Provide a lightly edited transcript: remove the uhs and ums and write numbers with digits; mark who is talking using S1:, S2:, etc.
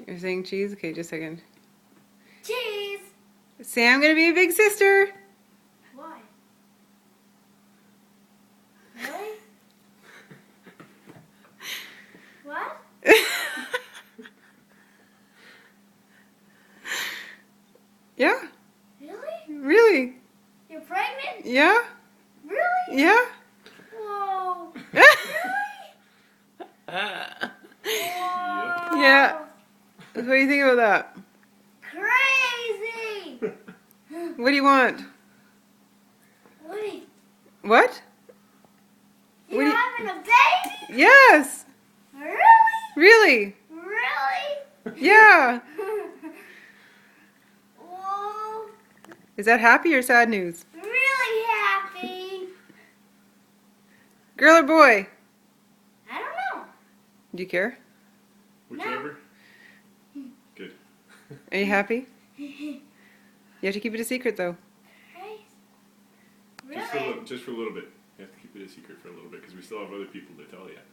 S1: You're saying cheese? Okay, just a second.
S2: Cheese!
S1: Say I'm gonna be a big sister.
S2: Why? Really? What?
S1: Yeah,
S2: Really?
S1: really.
S2: You're pregnant?
S1: Yeah,
S2: Really?
S1: yeah.
S2: Whoa. Whoa.
S1: Yeah. What do you think about that?
S2: Crazy!
S1: What do you want?
S2: Woody,
S1: What?
S2: you're
S1: What do you-
S2: having a baby?
S1: Yes.
S2: Really?
S1: Really?
S2: Really?
S1: Yeah.
S2: Whoa.
S1: Is that happy or sad news?
S2: Really happy.
S1: Girl or boy?
S2: I don't know.
S1: Do you care?
S3: Whichever. Good.
S1: Are you happy? You have to keep it a secret though.
S2: Really?
S3: Just for a little bit. You have to keep it a secret for a little bit because we still have other people to tell yet.